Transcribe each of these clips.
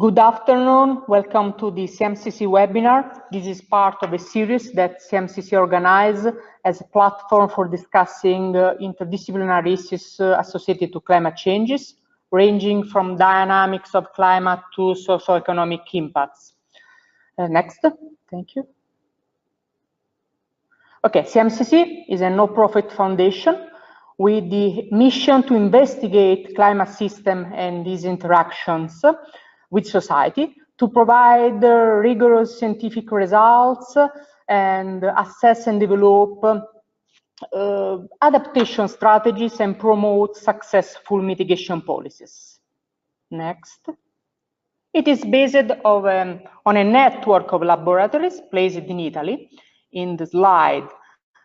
Good afternoon, welcome to the CMCC webinar. This is part of a series that CMCC organizes as a platform for discussing interdisciplinary issues associated to climate changes, ranging from dynamics of climate to socioeconomic impacts. Next, thank you. Okay, CMCC is a no-profit foundation with the mission to investigate climate system and these interactions with society, to provide rigorous scientific results and assess and develop adaptation strategies and promote successful mitigation policies. Next. It is based on a network of laboratories placed in Italy. In the slide,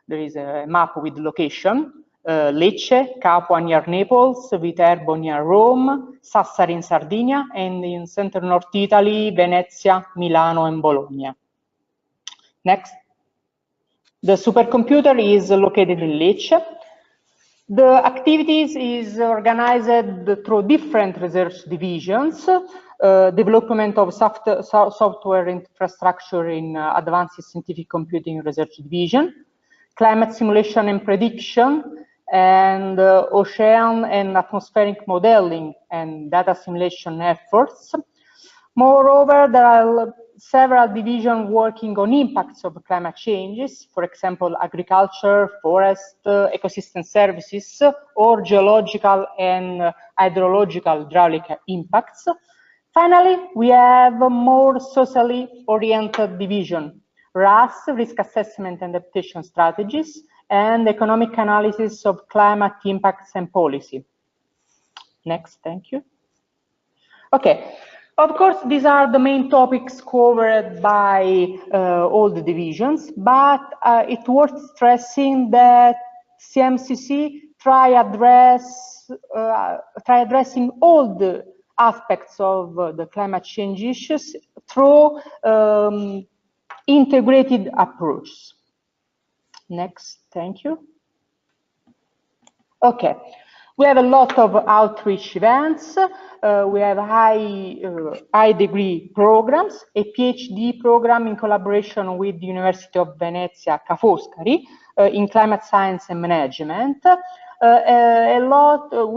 there is a map with location. Lecce, Capua near Naples, Viterbo near Rome, Sassari in Sardinia, and in center-north Italy, Venezia, Milano, and Bologna. Next. The supercomputer is located in Lecce. The activities is organized through different research divisions, development of software infrastructure in Advanced Scientific Computing Research Division, climate simulation and prediction, and ocean and atmospheric modeling and data simulation efforts. Moreover, there are several divisions working on impacts of climate changes, for example, agriculture, forest, ecosystem services, or geological and hydrological hydraulic impacts. Finally, we have a more socially oriented division, RAS, risk assessment and adaptation strategies, and economic analysis of climate impacts and policy. Next, thank you. Okay, of course, these are the main topics covered by all the divisions, but it's worth stressing that CMCC try addressing all the aspects of the climate change issues through integrated approach. Next, thank you. Okay, we have a lot of outreach events. We have high degree programs, a PhD program in collaboration with the University of Venezia Ca' Foscari in climate science and management. We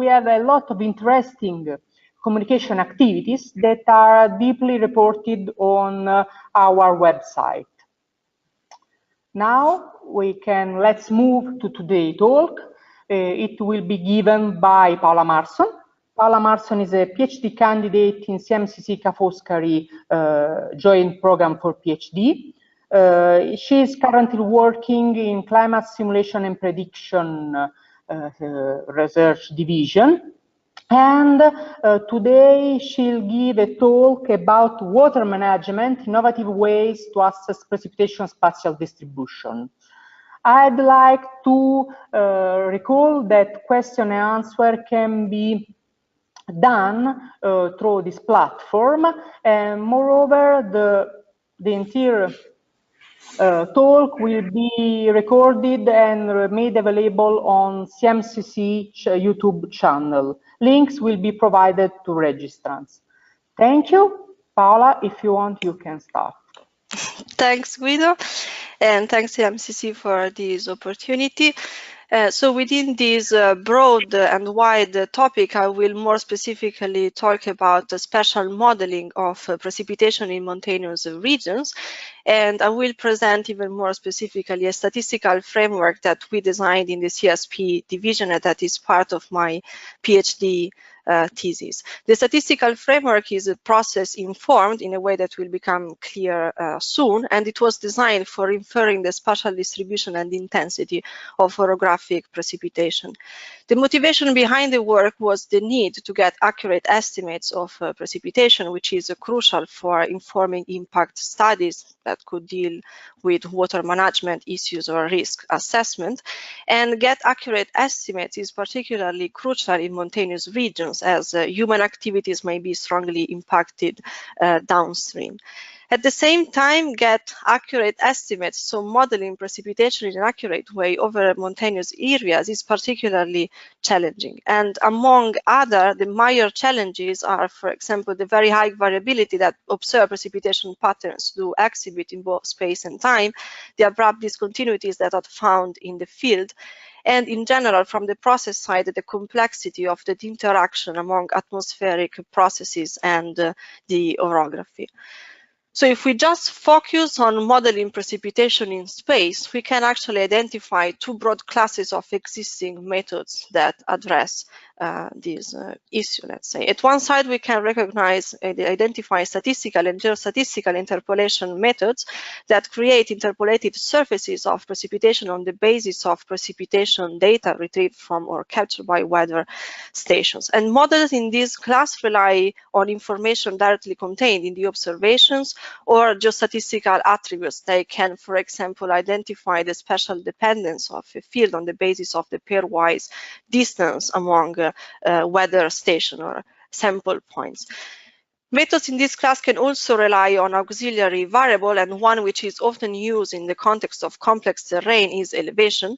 have a lot of interesting communication activities that are deeply reported on our website. Now let's move to today's talk. It will be given by Paola Marson. Paola Marson is a PhD candidate in CMCC Ca' Foscari joint program for PhD. She is currently working in climate simulation and prediction research division. And today she'll give a talk about water management, innovative ways to assess precipitation spatial distribution. I'd like to recall that question and answer can be done through this platform. And moreover, the entire talk will be recorded and made available on CMCC YouTube channel. Links will be provided to registrants. Thank you. Paola, if you want, you can start. Thanks, Guido, and thanks CMCC for this opportunity. So within this broad and wide topic, I will more specifically talk about the spatial modeling of precipitation in mountainous regions, and I will present even more specifically a statistical framework that we designed in the CSP division that is part of my PhD thesis. The statistical framework is a process informed in a way that will become clear soon, and it was designed for inferring the spatial distribution and intensity of orographic precipitation. The motivation behind the work was the need to get accurate estimates of precipitation, which is crucial for informing impact studies that could deal with water management issues or risk assessment. And get accurate estimates is particularly crucial in mountainous regions, as human activities may be strongly impacted downstream. At the same time, get accurate estimates, so modeling precipitation in an accurate way over mountainous areas is particularly challenging. And among other, the major challenges are, for example, the very high variability that observed precipitation patterns do exhibit in both space and time, the abrupt discontinuities that are found in the field, and in general, from the process side, the complexity of the interaction among atmospheric processes and the orography. So if we just focus on modeling precipitation in space, we can actually identify two broad classes of existing methods that address this issue, let's say. At one side, we can recognize and identify statistical and geostatistical interpolation methods that create interpolated surfaces of precipitation on the basis of precipitation data retrieved from or captured by weather stations. And models in this class rely on information directly contained in the observations or geostatistical attributes. They can, for example, identify the spatial dependence of a field on the basis of the pairwise distance among weather station or sample points. Methods in this class can also rely on auxiliary variable, and one which is often used in the context of complex terrain is elevation.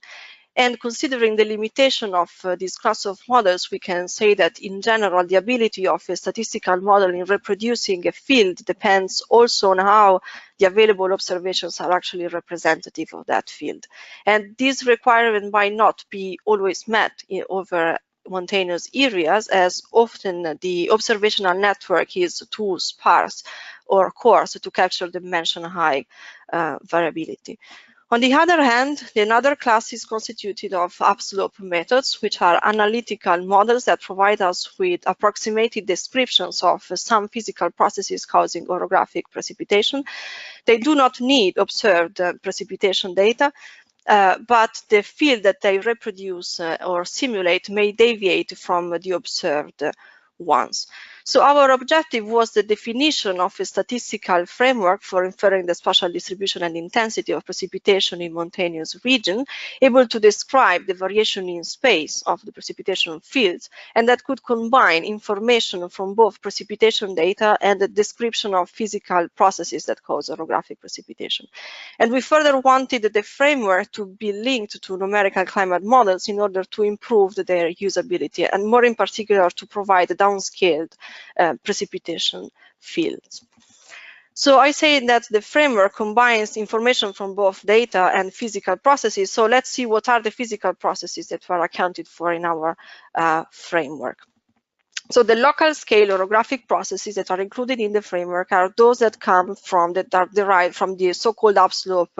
And considering the limitation of this class of models, we can say that in general, the ability of a statistical model in reproducing a field depends also on how the available observations are actually representative of that field. And this requirement might not be always met over mountainous areas, as often the observational network is too sparse or coarse to capture the mentioned high variability. On the other hand, another class is constituted of upslope methods, which are analytical models that provide us with approximated descriptions of some physical processes causing orographic precipitation. They do not need observed precipitation data, but the field that they reproduce or simulate may deviate from the observed ones. So our objective was the definition of a statistical framework for inferring the spatial distribution and intensity of precipitation in mountainous region, able to describe the variation in space of the precipitation fields, and that could combine information from both precipitation data and the description of physical processes that cause orographic precipitation. And we further wanted the framework to be linked to numerical climate models in order to improve their usability, and more in particular to provide downscaled precipitation fields. So I say that the framework combines information from both data and physical processes. So let's see what are the physical processes that were accounted for in our framework. So the local scale orographic processes that are included in the framework are those that come from, that are derived from the so-called upslope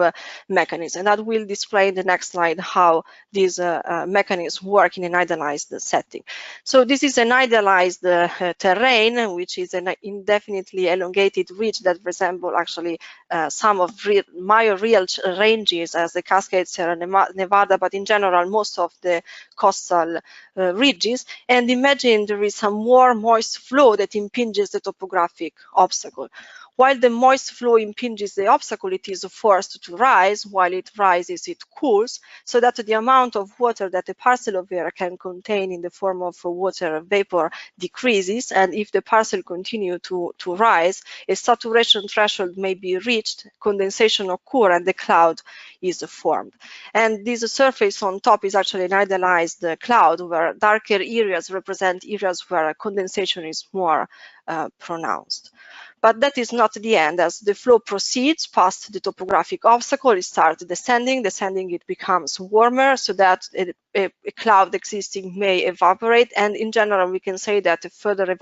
mechanism. And that will display in the next slide how these mechanisms work in an idealized setting. So this is an idealized terrain, which is an indefinitely elongated ridge that resemble actually some of major real ranges as the Cascade, Sierra Nevada, but in general most of the coastal ridges. And imagine there is some more moist flow that impinges the topographic obstacle. While the moist flow impinges the obstacle, it is forced to rise. While it rises, it cools, so that the amount of water that a parcel of air can contain in the form of water vapor decreases. And if the parcel continues to rise, a saturation threshold may be reached, condensation occurs, and the cloud is formed. And this surface on top is actually an idealized cloud, where darker areas represent areas where condensation is more pronounced. But that is not the end. As the flow proceeds past the topographic obstacle, it starts descending. Descending, it becomes warmer, so that a cloud existing may evaporate. And in general, we can say that further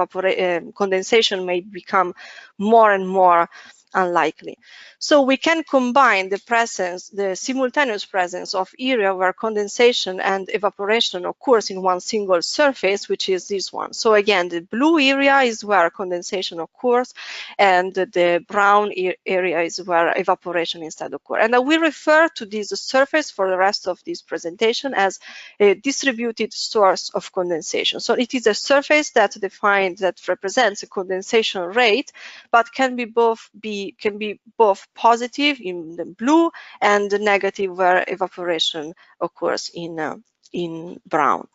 condensation may become more and more unlikely. So we can combine the simultaneous presence of area where condensation and evaporation occurs in one single surface, which is this one. So again, the blue area is where condensation occurs, and the brown area is where evaporation instead occurs. And I will refer to this surface for the rest of this presentation as a distributed source of condensation. So it is a surface that represents a condensation rate, but can be both positive in the blue and negative where evaporation occurs in brown.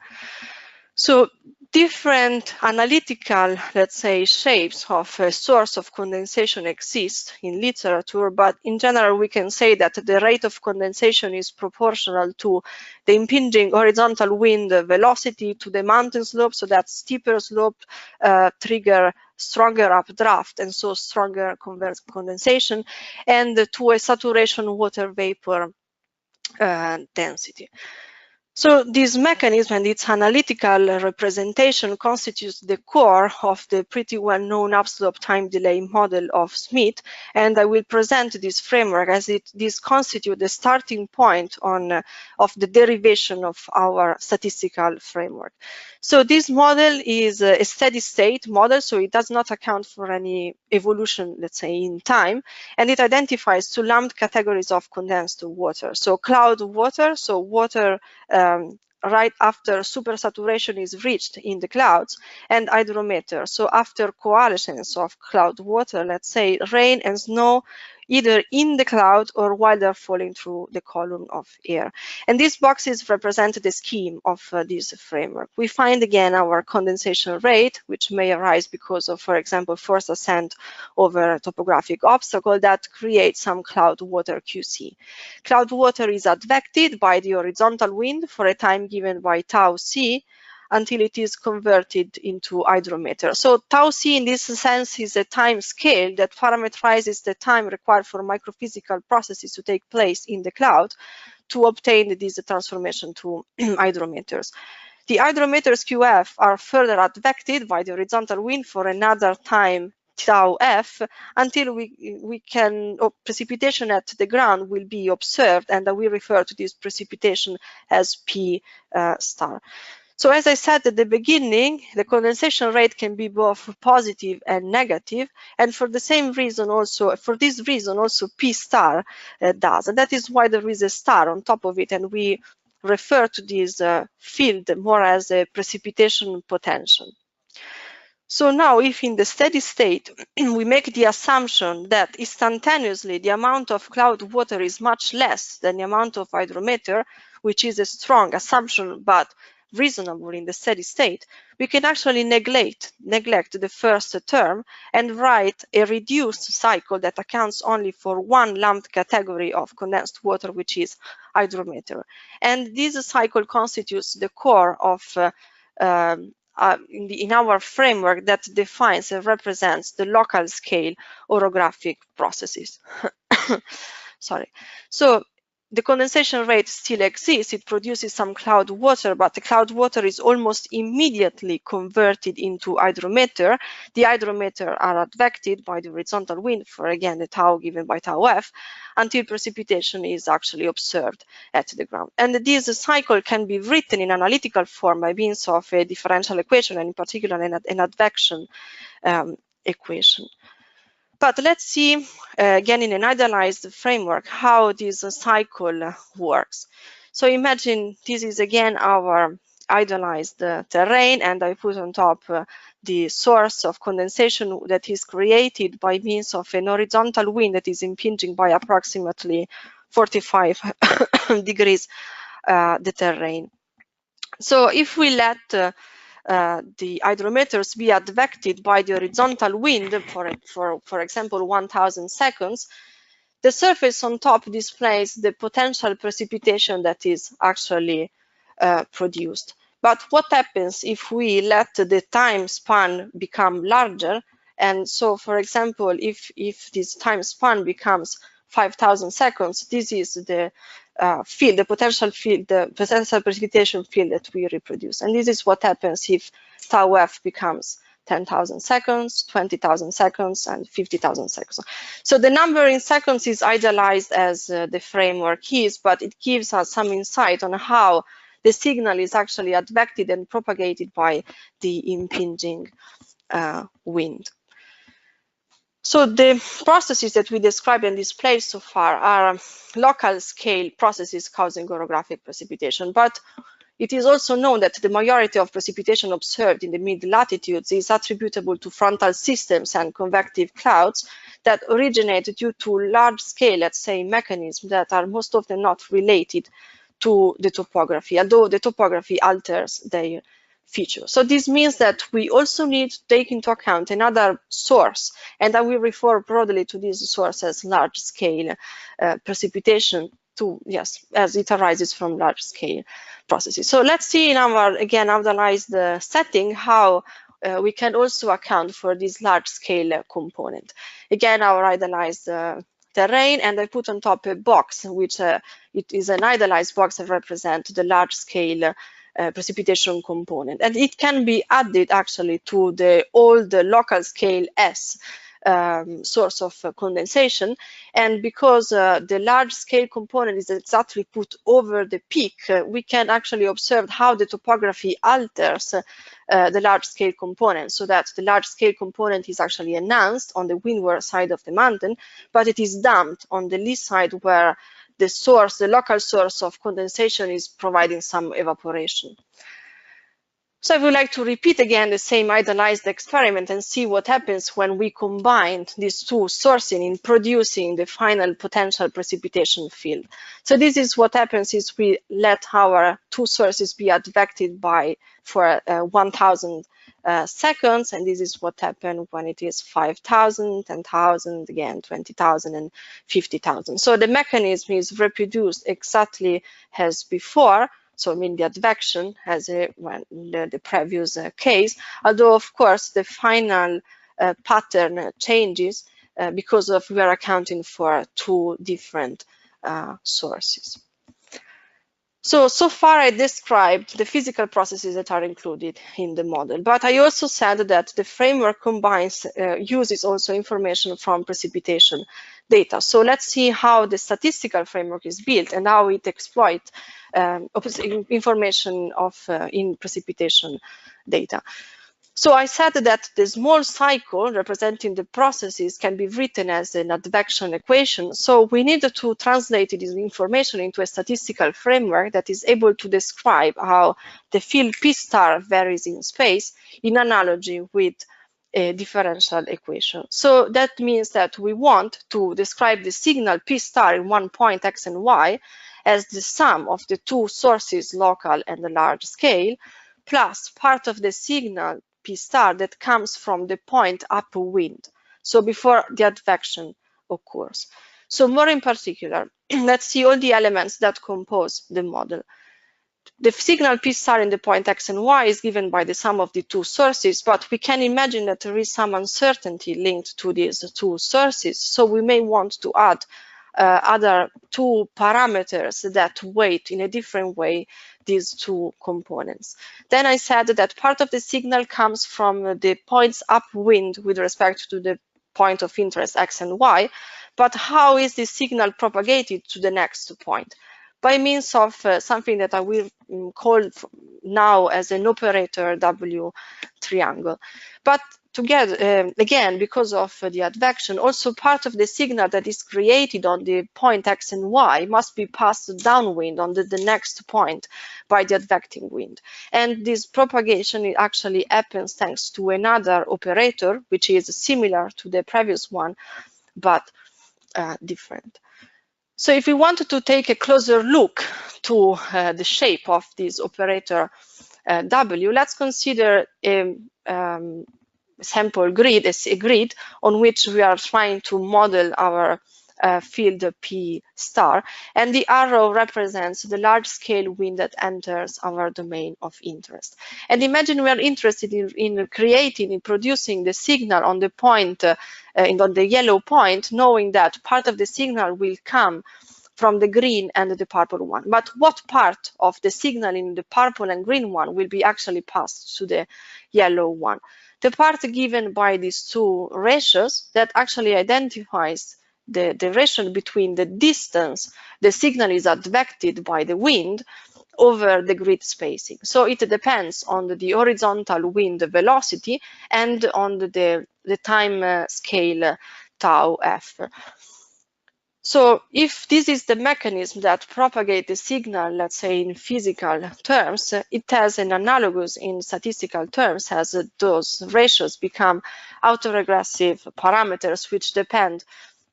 So different analytical, let's say, shapes of a source of condensation exist in literature, but in general we can say that the rate of condensation is proportional to the impinging horizontal wind velocity to the mountain slope, so that steeper slope trigger stronger updraft and so stronger condensation, and to a saturation water vapor density. So this mechanism and its analytical representation constitutes the core of the pretty well-known upslope time delay model of Smith, and I will present this framework as this constitutes the starting point of the derivation of our statistical framework. So this model is a steady state model, so it does not account for any evolution, let's say, in time, and it identifies two lumped categories of condensed water. So cloud water, so water right after supersaturation is reached in the clouds, and hydrometer, so after coalescence of cloud water, let's say rain and snow, either in the cloud or while they're falling through the column of air. And these boxes represent the scheme of this framework. We find again our condensation rate, which may arise because of, for example, forced ascent over a topographic obstacle that creates some cloud water QC. Cloud water is advected by the horizontal wind for a time given by tau c, until it is converted into hydrometer. So tau c in this sense is a time scale that parameterizes the time required for microphysical processes to take place in the cloud to obtain this transformation to hydrometers. The hydrometers QF are further advected by the horizontal wind for another time tau f until precipitation at the ground will be observed, and we refer to this precipitation as P star. So as I said at the beginning, the condensation rate can be both positive and negative, and for the same reason also, for this reason also P star does, and that is why there is a star on top of it, and we refer to this field more as a precipitation potential. So now, if in the steady state we make the assumption that instantaneously the amount of cloud water is much less than the amount of hydrometer, which is a strong assumption but reasonable in the steady state, we can actually neglect the first term and write a reduced cycle that accounts only for one lumped category of condensed water, which is hydrometer. And this cycle constitutes the core of in our framework that defines and represents the local scale orographic processes. Sorry. So the condensation rate still exists, it produces some cloud water, but the cloud water is almost immediately converted into hydrometer. The hydrometer are advected by the horizontal wind for, again, the tau given by tau f, until precipitation is actually observed at the ground. And this cycle can be written in analytical form by means of a differential equation, and in particular an advection equation. But let's see, again, in an idealized framework, how this cycle works. So imagine this is, again, our idealized terrain, and I put on top the source of condensation that is created by means of an horizontal wind that is impinging by approximately 45 degrees the terrain. So if we let the hydrometers be advected by the horizontal wind for example 1000 seconds, the surface on top displays the potential precipitation that is actually produced. But what happens if we let the time span become larger? And so, for example, if this time span becomes 5000 seconds, this is the field, the potential field, the potential precipitation field that we reproduce. And this is what happens if tau f becomes 10,000 seconds, 20,000 seconds, and 50,000 seconds. So the number in seconds is idealized as the framework is, but it gives us some insight on how the signal is actually advected and propagated by the impinging wind. So the processes that we described and displayed so far are local scale processes causing orographic precipitation, but it is also known that the majority of precipitation observed in the mid-latitudes is attributable to frontal systems and convective clouds that originate due to large-scale, let's say, mechanisms that are most often not related to the topography, although the topography alters their feature. So this means that we also need to take into account another source, and I will refer broadly to this source as large-scale precipitation, as it arises from large-scale processes. So let's see in our, again, analyzed setting how we can also account for this large-scale component. Again, our idealized terrain, and I put on top a box, which it is an idealized box that represents the large-scale precipitation component, and it can be added actually to the old local scale S source of condensation, and because the large scale component is exactly put over the peak, we can actually observe how the topography alters the large scale component, so that the large scale component is actually enhanced on the windward side of the mountain, but it is damped on the lee side where the source, the local source of condensation, is providing some evaporation. So I would like to repeat again the same idealized experiment and see what happens when we combine these two sources in producing the final potential precipitation field. So this is what happens is we let our two sources be advected for 1,000 seconds, and this is what happens when it is 5,000, 10,000, again 20,000 and 50,000. So the mechanism is reproduced exactly as before. So I mean the advection as the previous case, although of course the final pattern changes because we are accounting for two different sources. So far I described the physical processes that are included in the model, but I also said that the framework combines, uses also information from precipitation data. So let's see how the statistical framework is built and how it exploits information in precipitation data. So I said that the small cycle representing the processes can be written as an advection equation. So we need to translate this information into a statistical framework that is able to describe how the field P star varies in space in analogy with a differential equation. So that means that we want to describe the signal P star in one point X and Y as the sum of the two sources, local and the large scale, plus part of the signal P star that comes from the point upwind, so before the advection occurs. So more in particular, let's see all the elements that compose the model. The signal P star in the point X and Y is given by the sum of the two sources, but we can imagine that there is some uncertainty linked to these two sources. So we may want to add other two parameters that weight in a different way these two components. Then I said that part of the signal comes from the points upwind with respect to the point of interest X and Y, but how is the signal propagated to the next point? By means of something that I will call now as an operator W triangle. But together, again, because of the advection, also part of the signal that is created on the point X and Y must be passed downwind on the next point by the advecting wind. And this propagation actually happens thanks to another operator, which is similar to the previous one, but different. So if we wanted to take a closer look to the shape of this operator W, let's consider a sample grid, a grid on which we are trying to model our field P star, and the arrow represents the large-scale wind that enters our domain of interest. And imagine we are interested in creating, in producing the signal on the point, on the yellow point, knowing that part of the signal will come from the green and the purple one. But what part of the signal in the purple and green one will be actually passed to the yellow one? The part given by these two ratios that actually identifies the ratio between the distance the signal is advected by the wind over the grid spacing. So it depends on the horizontal wind velocity and on the time scale tau f. So if this is the mechanism that propagates the signal, let's say in physical terms, it has an analogous in statistical terms as those ratios become autoregressive parameters which depend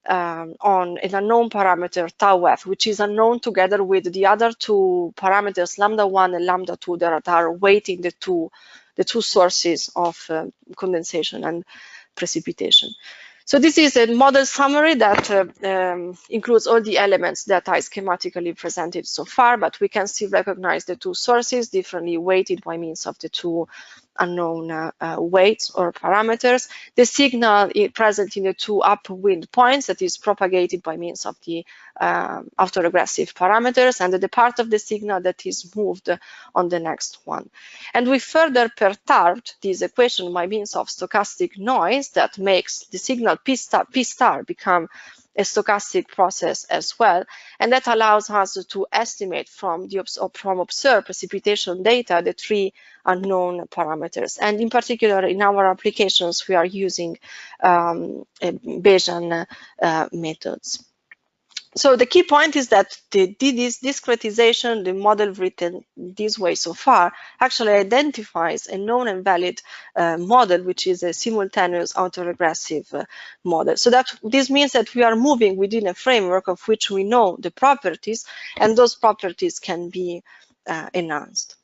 on an unknown parameter tau f, which is unknown together with the other two parameters lambda1 and lambda2 that are weighting the two sources of condensation and precipitation. So this is a model summary that includes all the elements that I schematically presented so far, but we can still recognize the two sources differently weighted by means of the two unknown weights or parameters. The signal is present in the two upwind points that is propagated by means of the autoregressive parameters, and the part of the signal that is moved on the next one. And we further perturbed this equation by means of stochastic noise that makes the signal P star become a stochastic process as well, and that allows us to estimate from observed precipitation data the three unknown parameters. And in particular, in our applications, we are using Bayesian methods. So the key point is that this discretization, the model written this way so far, actually identifies a known and valid model, which is a simultaneous autoregressive model. So that this means that we are moving within a framework of which we know the properties, and those properties can be enhanced.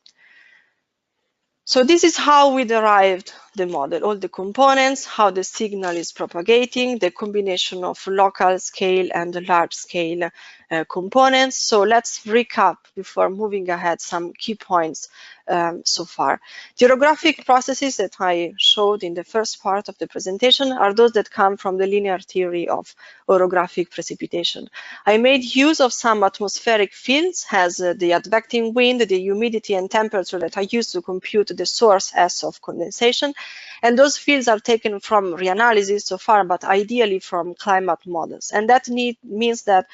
So this is how we derived the model, all the components, how the signal is propagating, the combination of local scale and large scale components. So let's recap before moving ahead some key points so far. The orographic processes that I showed in the first part of the presentation are those that come from the linear theory of orographic precipitation. I made use of some atmospheric fields as the advecting wind, the humidity and temperature that I used to compute the source S of condensation. And those fields are taken from reanalysis so far, but ideally from climate models. And that means that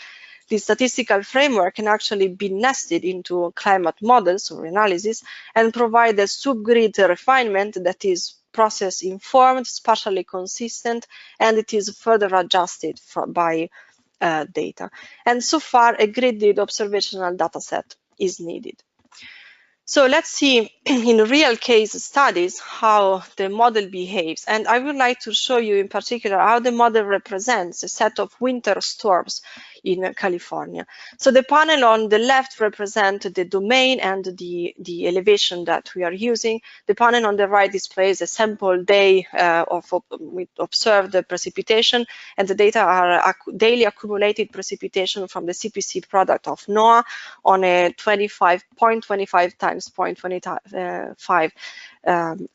the statistical framework can actually be nested into climate models or analysis and provide a subgrid refinement that is process informed, spatially consistent, and it is further adjusted by data. And so far, a gridded observational data set is needed. So let's see in real case studies how the model behaves. And I would like to show you in particular how the model represents a set of winter storms in California. So the panel on the left represents the domain and the elevation that we are using. The panel on the right displays a sample day with observed precipitation, and the data are daily accumulated precipitation from the CPC product of NOAA on a 0.25 times 0.25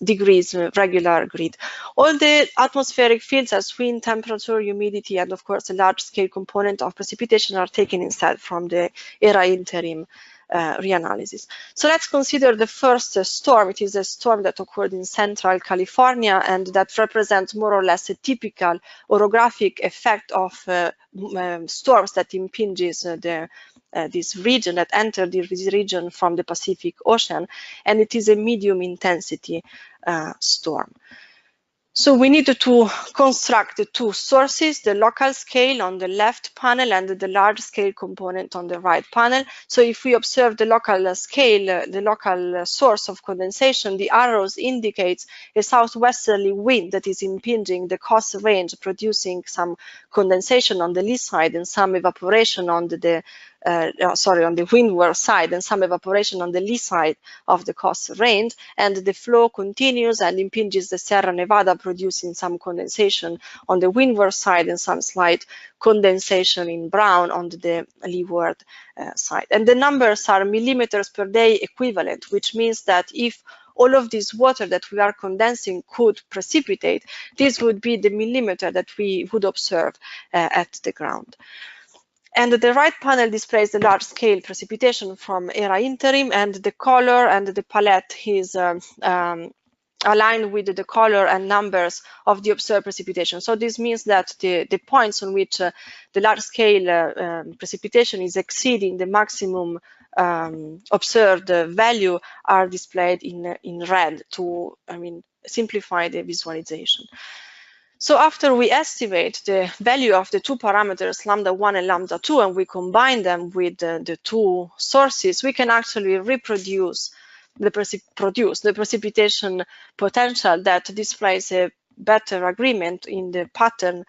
degrees regular grid. All the atmospheric fields as wind, temperature, humidity, and of course a large-scale component of precipitation are taken instead from the ERA interim reanalysis. So let's consider the first storm. It is a storm that occurred in central California, and that represents more or less a typical orographic effect of storms that impinges this region, that entered this region from the Pacific Ocean, and it is a medium intensity storm. So we needed to construct the two sources, the local scale on the left panel and the large scale component on the right panel. So if we observe the local scale, the local source of condensation, the arrows indicates a southwesterly wind that is impinging the coast range, producing some condensation on the lee side and some evaporation on the on the windward side and some evaporation on the lee side of the coast range, and the flow continues and impinges the Sierra Nevada, producing some condensation on the windward side and some slight condensation in brown on the leeward side. And the numbers are millimeters per day equivalent, which means that if all of this water that we are condensing could precipitate, this would be the millimeter that we would observe at the ground. And the right panel displays the large-scale precipitation from ERA interim, and the color and the palette is aligned with the color and numbers of the observed precipitation. So this means that the points on which the large-scale precipitation is exceeding the maximum observed value are displayed in red to, simplify the visualization. So after we estimate the value of the two parameters, lambda1 and lambda2, and we combine them with the two sources, we can actually reproduce the precipitation potential that displays a better agreement in the pattern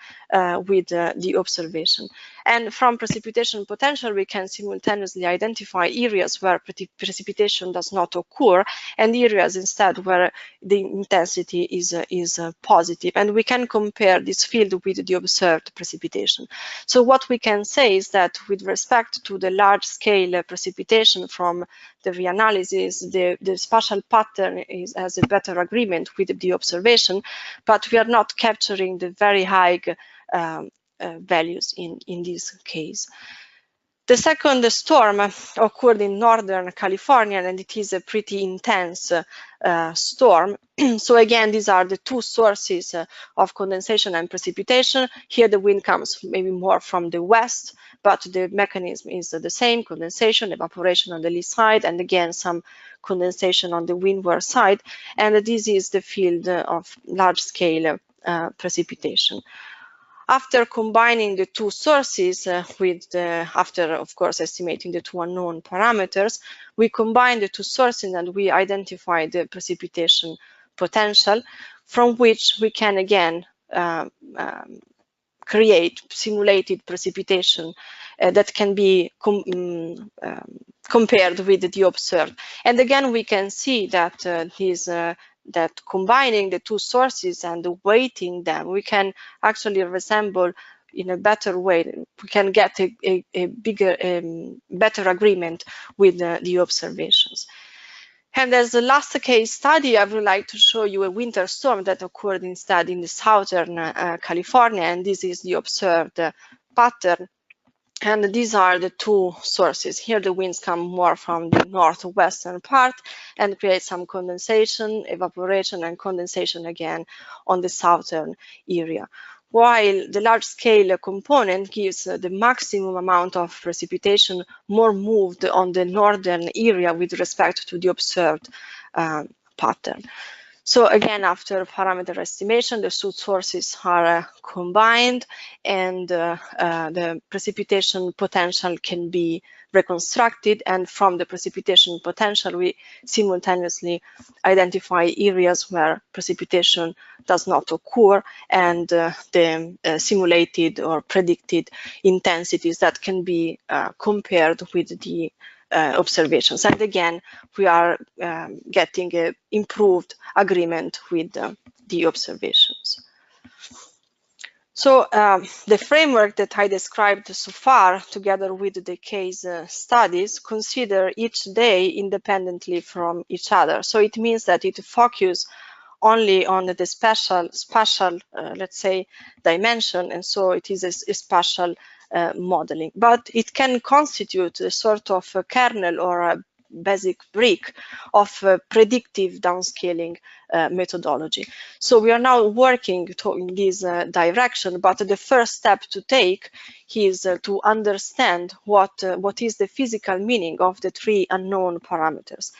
with the observation. And from precipitation potential, we can simultaneously identify areas where precipitation does not occur and areas instead where the intensity is positive. And we can compare this field with the observed precipitation. So what we can say is that with respect to the large-scale precipitation from the reanalysis, the spatial pattern has a better agreement with the observation, but we are not capturing the very high values in this case. The second storm occurred in Northern California, and it is a pretty intense storm. So again, these are the two sources of condensation and precipitation. Here the wind comes maybe more from the west, but the mechanism is the same: condensation, evaporation on the lee side, and again some condensation on the windward side. And this is the field of large-scale precipitation. After combining the two sources after of course estimating the two unknown parameters, we combine the two sources and we identify the precipitation potential, from which we can again create simulated precipitation that can be compared with the observed. And again, we can see that that combining the two sources and weighting them, we can actually resemble in a better way. We can get a better agreement with the observations. And as the last case study, I would like to show you a winter storm that occurred instead in the southern California, and this is the observed pattern. And these are the two sources. Here the winds come more from the northwestern part and create some condensation, evaporation, and condensation again on the southern area. While the large-scale component gives the maximum amount of precipitation more moved on the northern area with respect to the observed pattern. So again, after parameter estimation, the two sources are combined, and the precipitation potential can be reconstructed. And from the precipitation potential, we simultaneously identify areas where precipitation does not occur, and the simulated or predicted intensities that can be compared with the observations. And again, we are getting an improved agreement with the observations. So the framework that I described so far, together with the case studies, consider each day independently from each other. So it means that it focuses only on the spatial, let's say, dimension, and so it is a spatial modeling. But it can constitute a sort of a kernel or a basic brick of predictive downscaling methodology. So we are now working in this direction, but the first step to take is to understand what is the physical meaning of the three unknown parameters.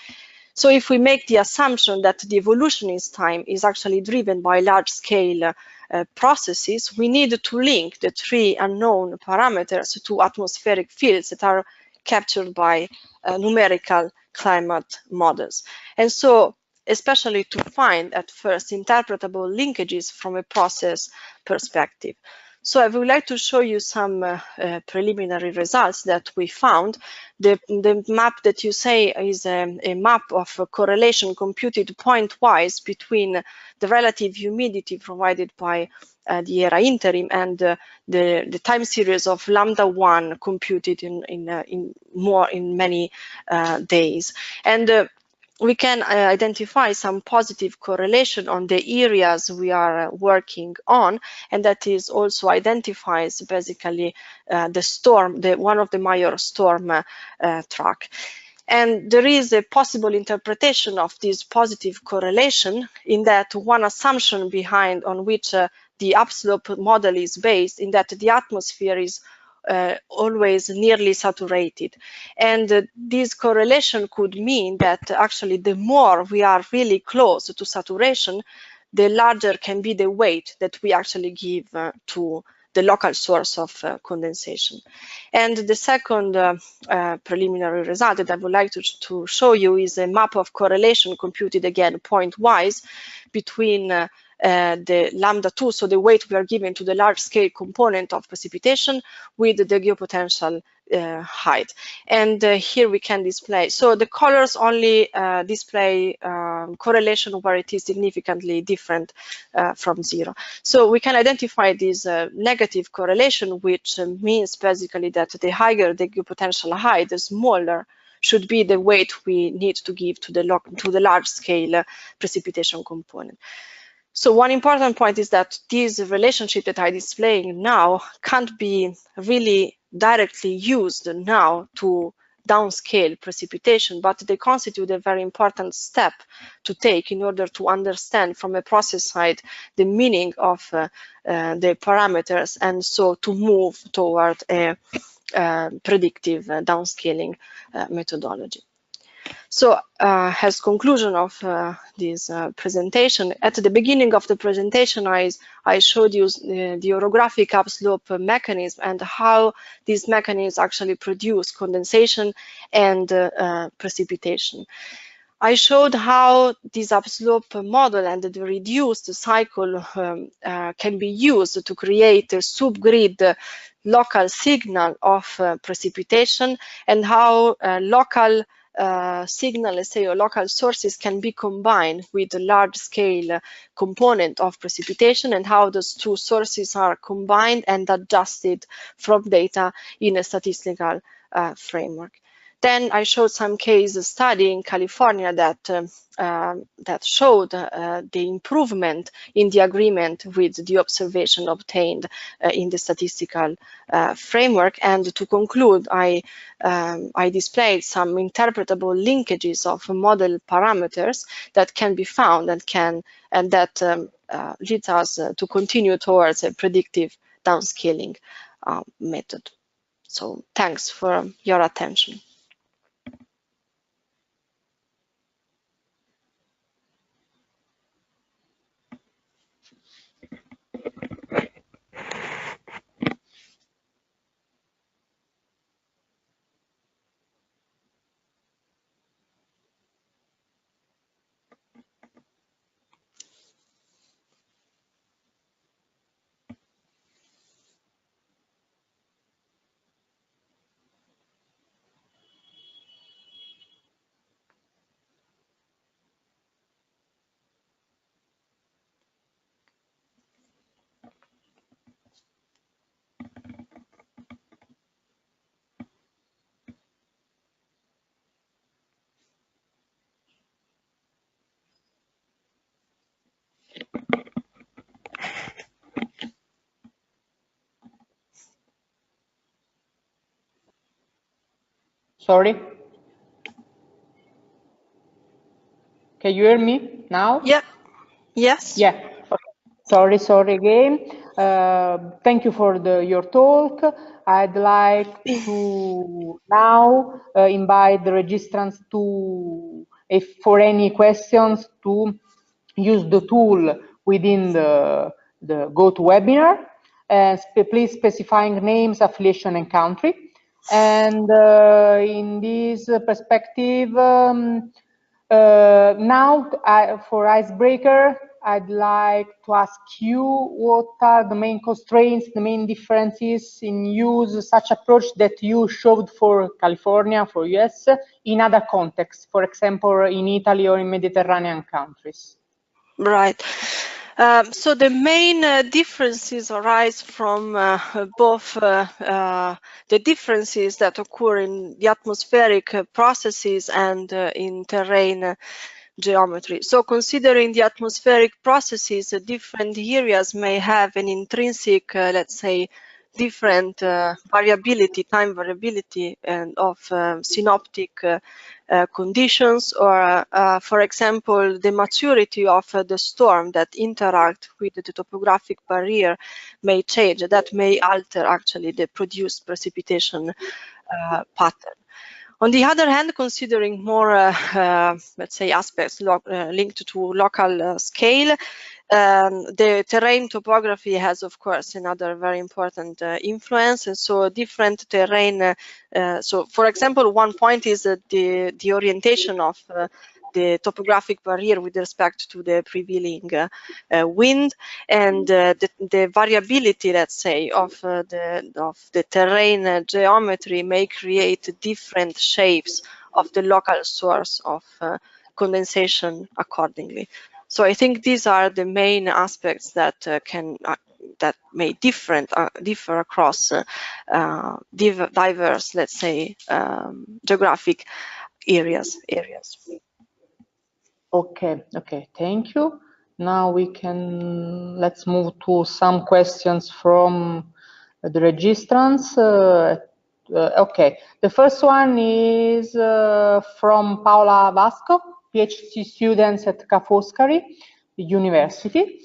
So if we make the assumption that the evolution in time is actually driven by large-scale processes, we need to link the three unknown parameters to atmospheric fields that are captured by numerical climate models. And so, especially to find at first interpretable linkages from a process perspective. So I would like to show you some preliminary results that we found. The map that you say is a map of correlation computed pointwise between the relative humidity provided by the ERA interim and the time series of λ1 computed in many days. And we can identify some positive correlation on the areas we are working on, and that is also identifies basically the storm, one of the major storm track. And there is a possible interpretation of this positive correlation in that one assumption behind on which the upslope model is based, in that the atmosphere is always nearly saturated. And this correlation could mean that actually the more we are really close to saturation, the larger can be the weight that we actually give to the local source of condensation. And the second preliminary result that I would like to show you is a map of correlation computed again pointwise between the lambda 2, so the weight we are giving to the large-scale component of precipitation with the geopotential height. And here we can display, so the colors only display correlation where it is significantly different from 0. So we can identify this negative correlation, which means basically that the higher the geopotential height, the smaller should be the weight we need to give to the large-scale precipitation component. So one important point is that this relationship that I'm displaying now can't be really directly used now to downscale precipitation, but they constitute a very important step to take in order to understand from a process side the meaning of the parameters, and so to move toward a predictive downscaling methodology. So as conclusion of this presentation, at the beginning of the presentation, I showed you the orographic upslope mechanism and how these mechanisms actually produce condensation and precipitation. I showed how this upslope model and the reduced cycle can be used to create a subgrid local signal of precipitation, and how local signal, let's say, or local sources can be combined with a large-scale component of precipitation, and how those two sources are combined and adjusted from data in a statistical framework. Then I showed some case study in California that showed the improvement in the agreement with the observation obtained in the statistical framework. And to conclude, I displayed some interpretable linkages of model parameters that can be found and that leads us to continue towards a predictive downscaling method. So thanks for your attention. Sorry. Can you hear me now? Yeah. Yes. Yeah. Okay. Sorry again. Thank you for your talk. I'd like to now invite the registrants to, if for any questions, to use the tool within the GoToWebinar, please specifying names, affiliation, and country. And in this perspective, now for icebreaker, I'd like to ask you what are the main constraints, the main differences in use such approach that you showed for California, for US, in other contexts, for example, in Italy or in Mediterranean countries. Right. So the main differences arise from both the differences that occur in the atmospheric processes and in terrain geometry. So considering the atmospheric processes, different areas may have an intrinsic, let's say, different variability, time variability, and of synoptic conditions, or for example, the maturity of the storm that interact with the topographic barrier may change. That may alter actually the produced precipitation pattern. On the other hand, considering more, let's say, aspects linked to local scale, the terrain topography has, of course, another very important influence. And so different terrain, so for example, one point is the orientation of the topographic barrier with respect to the prevailing wind, and the variability, let's say, of the terrain geometry may create different shapes of the local source of condensation accordingly. So I think these are the main aspects that that may differ across diverse, let's say, geographic areas. Okay, thank you. Now let's move to some questions from the registrants. Okay, the first one is from Paola Vasco, PhD students at Ca' Foscari University.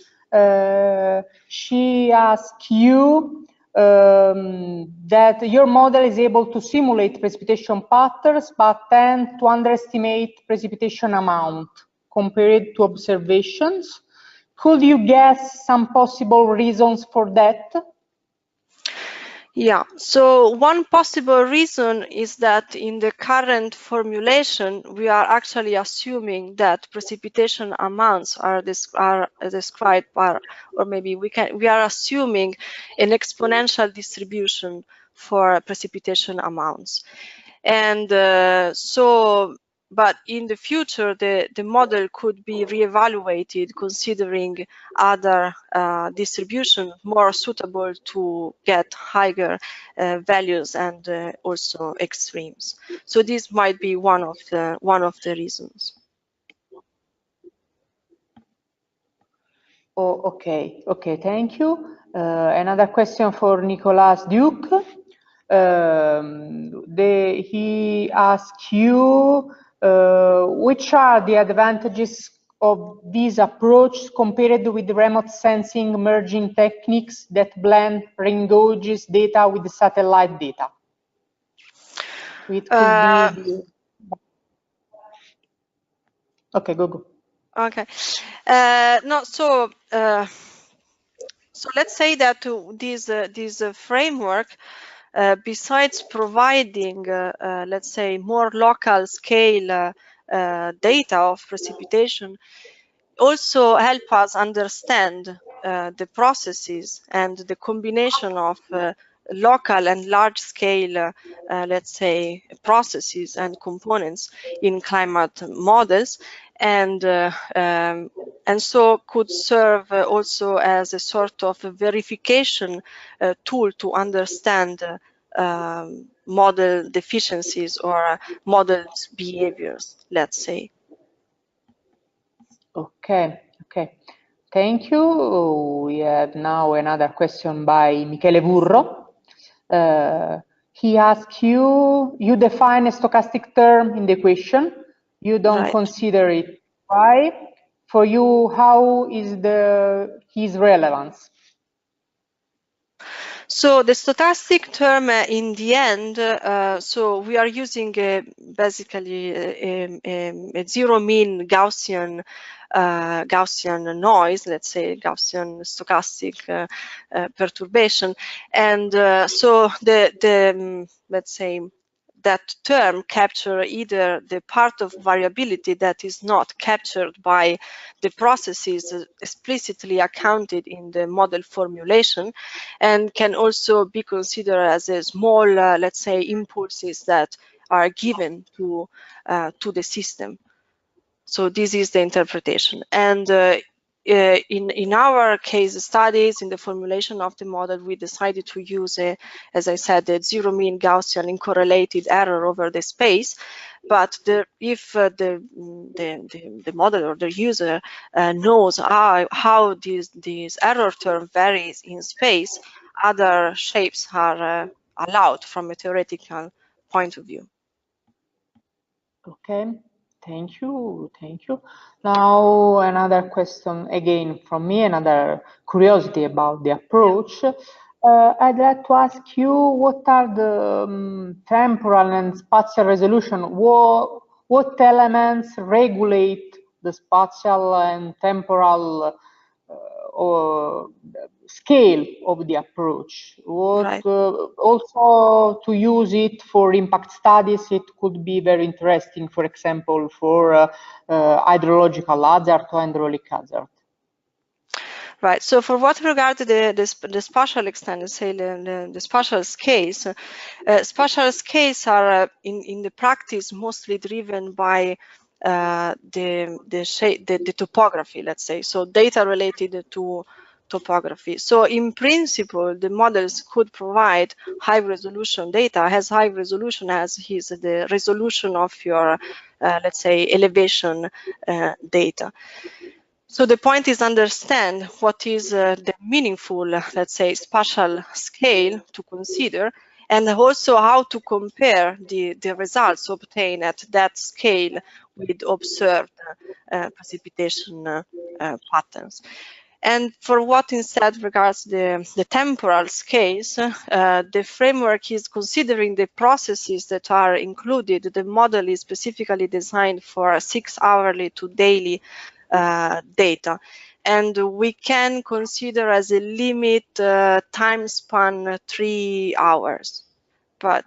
She asks you that your model is able to simulate precipitation patterns, but tend to underestimate precipitation amount compared to observations. Could you guess some possible reasons for that? Yeah, so one possible reason is that in the current formulation, we are actually assuming that precipitation amounts are described by, or maybe we are assuming an exponential distribution for precipitation amounts. And but in the future, the model could be reevaluated considering other distribution more suitable to get higher values and also extremes. So this might be one of the reasons. Oh, okay, thank you. Another question for Nicolas Duke. He asks you which are the advantages of this approach compared with remote sensing merging techniques that blend rain gauges data with the satellite data? It could be okay, go. Okay. No, so let's say that this framework, besides providing, let's say, more local scale data of precipitation, also help us understand the processes and the combination of local and large scale, let's say, processes and components in climate models, and so could serve also as a sort of a verification tool to understand model deficiencies or model behaviors, let's say. Okay, thank you. We have now another question by Michele Burro. He asks you define a stochastic term in the equation. You don't consider it. Why? For you, how is his relevance? So the stochastic term in the end, so we are using basically a zero mean Gaussian noise, let's say Gaussian stochastic perturbation, and so the let's say that term capture either the part of variability that is not captured by the processes explicitly accounted in the model formulation, and can also be considered as a small, let's say, impulses that are given to the system. So this is the interpretation. And in our case studies, in the formulation of the model, we decided to use, as I said, the zero mean Gaussian uncorrelated error over the space. But if the model or the user knows how this error term varies in space, other shapes are allowed from a theoretical point of view. Okay. Thank you. Now another question again from me, another curiosity about the approach. I'd like to ask you, what are the temporal and spatial resolution? What elements regulate the spatial and temporal scale of the approach. Right. Also, to use it for impact studies, it could be very interesting, for example, for hydrological hazard or hydraulic hazard. Right. So for what regard the spatial extent, say the spatial scales, spatial scales are in the practice mostly driven by the topography, let's say, so data related to topography. So in principle, the models could provide high resolution data, as high resolution as is the resolution of your, let's say, elevation data. So the point is understand what is the meaningful, let's say, spatial scale to consider, and also how to compare the results obtained at that scale with observed precipitation patterns. And for what instead regards the temporal scales, the framework is considering the processes that are included. The model is specifically designed for 6 hourly to daily data, and we can consider as a limit time span 3 hours, but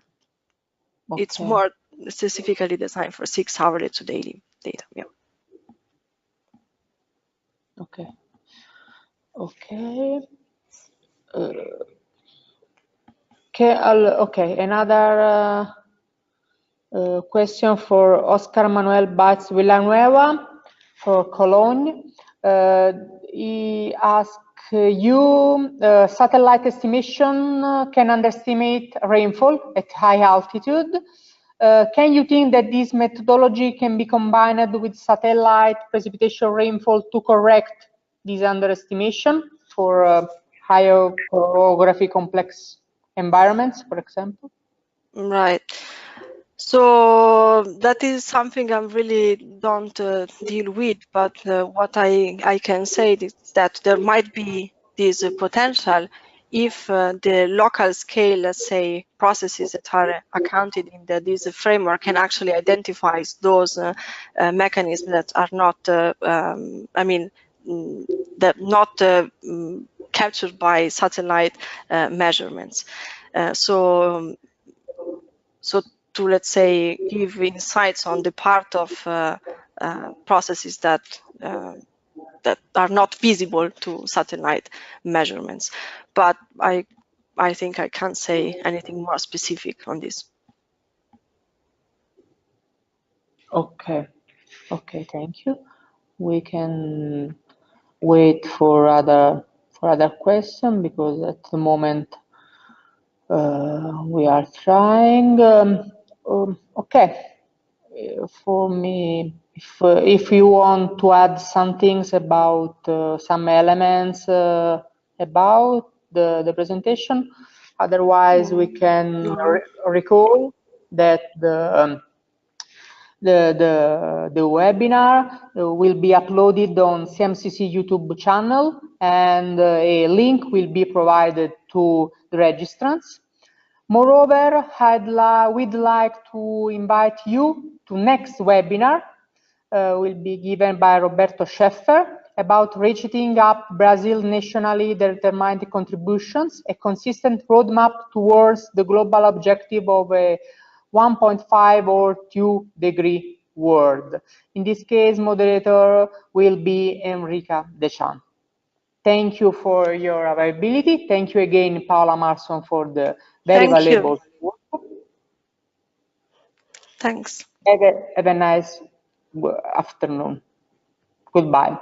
okay, it's more specifically designed for 6 hourly to daily data. Yeah. Okay. Okay. Okay. Another question for Oscar Manuel Baez Villanueva for Cologne. He asked you, satellite estimation can underestimate rainfall at high altitude. Can you think that this methodology can be combined with satellite precipitation rainfall to correct this underestimation for higher orography complex environments, for example? Right. So that is something I really don't deal with, but what I can say is that there might be this potential if the local scale, let's say, processes that are accounted in this framework can actually identify those mechanisms that are not, I mean, that not captured by satellite measurements. So to, let's say, give insights on the part of processes that that are not visible to satellite measurements. But I think I can't say anything more specific on this. Okay. Okay, thank you. We can wait for other question because at the moment we are trying. Okay, for me, if you want to add some things about some elements about the presentation, otherwise we can recall that the webinar will be uploaded on CMCC YouTube channel, and a link will be provided to the registrants. Moreover, we'd like to invite you to next webinar, will be given by Roberto Scheffer about ratcheting up Brazil nationally determined contributions, a consistent roadmap towards the global objective of a 1.5 or 2 degree world. In this case, moderator will be Enrica Deschamps. Thank you for your availability. Thank you again, Paola Marson, for the very valuable work. Thanks. Have a nice afternoon. Goodbye.